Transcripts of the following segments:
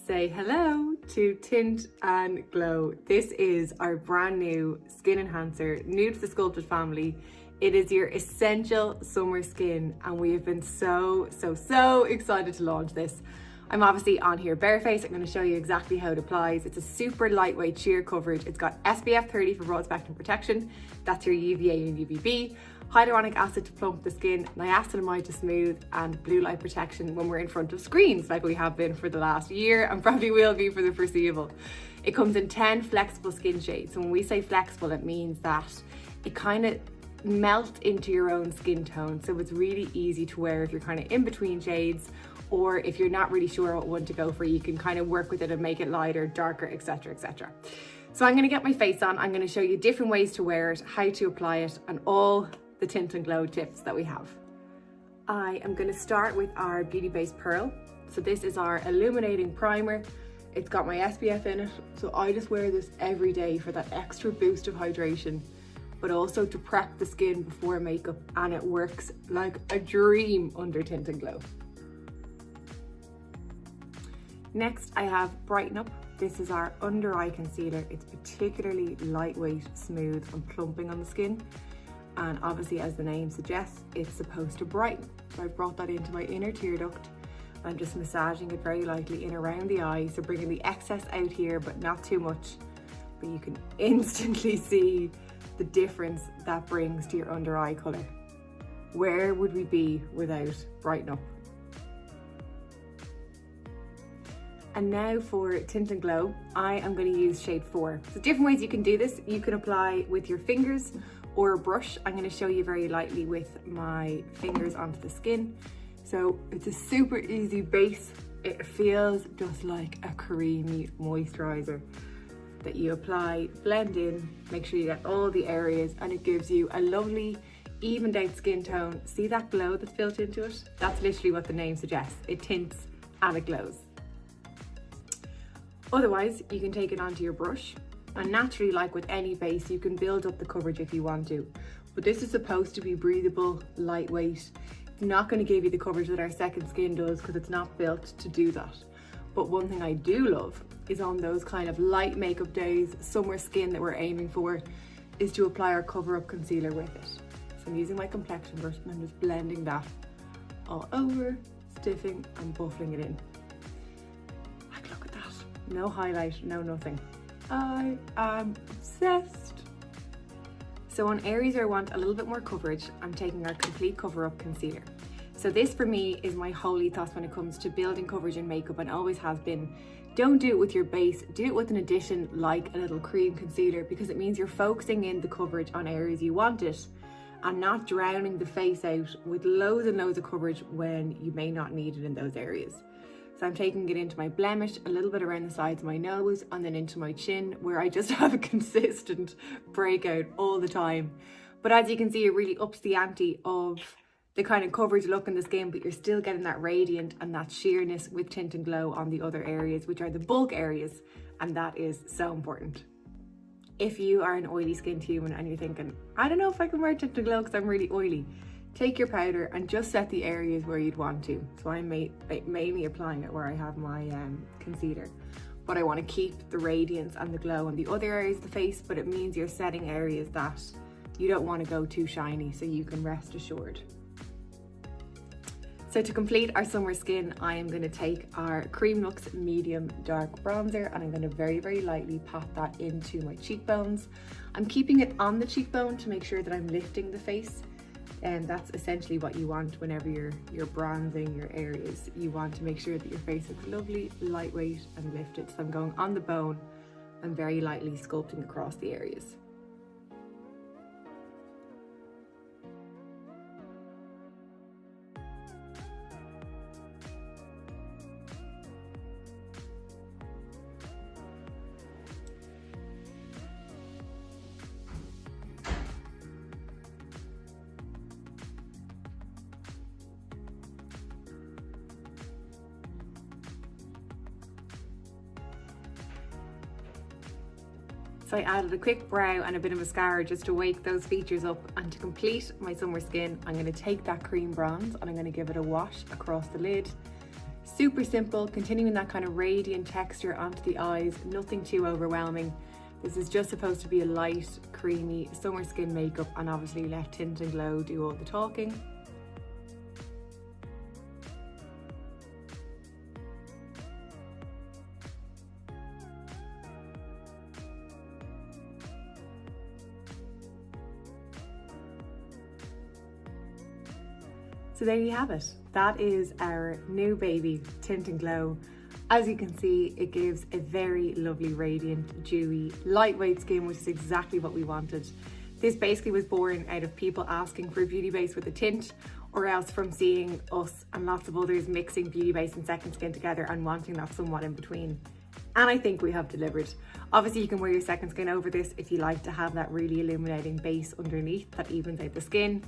say hello to Tint Glow. This is our brand new skin enhancer, new to the Sculpted family. It is your essential summer skin, and we have been so excited to launch this. I'm obviously on here barefaced. I'm going to show you exactly how it applies. It's a super lightweight sheer coverage. It's got SPF 30 for broad spectrum protection. That's your UVA and UVB. Hyaluronic acid to plump the skin, niacinamide to smooth, and blue light protection when we're in front of screens like we have been for the last year and probably will be for the foreseeable. It comes in 10 flexible skin shades. So when we say flexible, it means that it kind of melts into your own skin tone. So it's really easy to wear if you're kind of in between shades, or if you're not really sure what one to go for, you can kind of work with it and make it lighter, darker, etc, etc. So I'm going to get my face on. I'm going to show you different ways to wear it, how to apply it, and all the Tint and Glow tips that we have. I am going to start with our Beauty Base Pearl. So this is our illuminating primer. It's got my SPF in it, so I just wear this every day for that extra boost of hydration, but also to prep the skin before makeup, and it works like a dream under Tint and Glow. Next I have Brighten Up. This is our under eye concealer. It's particularly lightweight, smooth and plumping on the skin. And obviously, as the name suggests, it's supposed to brighten. So I've brought that into my inner tear duct. I'm just massaging it very lightly in around the eye. So bringing the excess out here, but not too much. But you can instantly see the difference that brings to your under eye color. Where would we be without Brighten Up? And now for Tint and Glow, I am going to use shade 4. So different ways you can do this. You can apply with your fingers or a brush. I'm going to show you very lightly with my fingers onto the skin. So it's a super easy base. It feels just like a creamy moisturizer that you apply, blend in, make sure you get all the areas, and it gives you a lovely evened out skin tone. See that glow that's built into it? That's literally what the name suggests. It tints and it glows. Otherwise, you can take it onto your brush, and naturally, like with any base, you can build up the coverage if you want to. But this is supposed to be breathable, lightweight. It's not going to give you the coverage that our second skin does because it's not built to do that. But one thing I do love is on those kind of light makeup days, summer skin that we're aiming for, is to apply our cover up concealer with it. So I'm using my complexion brush and I'm just blending that all over, stiffing and buffing it in. No highlight, no nothing. I am obsessed. So on areas where I want a little bit more coverage, I'm taking our Complete Cover Up Concealer. So this for me is my holy ethos when it comes to building coverage in makeup, and always has been. Don't do it with your base, do it with an addition like a little cream concealer, because it means you're focusing in the coverage on areas you want it and not drowning the face out with loads and loads of coverage when you may not need it in those areas. So I'm taking it into my blemish, a little bit around the sides of my nose, and then into my chin, where I just have a consistent breakout all the time. But as you can see, it really ups the ante of the kind of coverage look in the skin, but you're still getting that radiant and that sheerness with Tint and Glow on the other areas, which are the bulk areas, and that is so important. If you are an oily skinned human and you're thinking, I don't know if I can wear Tint and Glow because I'm really oily, take your powder and just set the areas where you'd want to. So I'm mainly applying it where I have my concealer, but I want to keep the radiance and the glow on the other areas of the face, but it means you're setting areas that you don't want to go too shiny, so you can rest assured. So to complete our summer skin, I am going to take our Cream Lux Medium Dark Bronzer, and I'm going to very lightly pat that into my cheekbones. I'm keeping it on the cheekbone to make sure that I'm lifting the face. And that's essentially what you want whenever you're bronzing your areas. You want to make sure that your face is lovely, lightweight and lifted. So I'm going on the bone and very lightly sculpting across the areas. So I added a quick brow and a bit of mascara just to wake those features up. And to complete my summer skin, I'm going to take that cream bronze and I'm going to give it a wash across the lid. Super simple, continuing that kind of radiant texture onto the eyes, nothing too overwhelming. This is just supposed to be a light, creamy summer skin makeup, and obviously let Tint and Glow do all the talking. So there you have it. That is our new baby, Tint and Glow. As you can see, it gives a very lovely, radiant, dewy, lightweight skin, which is exactly what we wanted. This basically was born out of people asking for a beauty base with a tint, or else from seeing us and lots of others mixing beauty base and second skin together and wanting that somewhat in between. And I think we have delivered. Obviously, you can wear your second skin over this if you like to have that really illuminating base underneath that evens out the skin.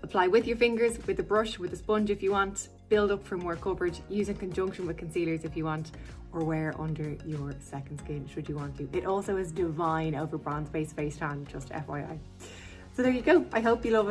Apply with your fingers, with a brush, with a sponge if you want. Build up for more coverage. Use in conjunction with concealers if you want, or wear under your second skin should you want to. It also is divine over bronze based face tan, just FYI. So there you go. I hope you love it.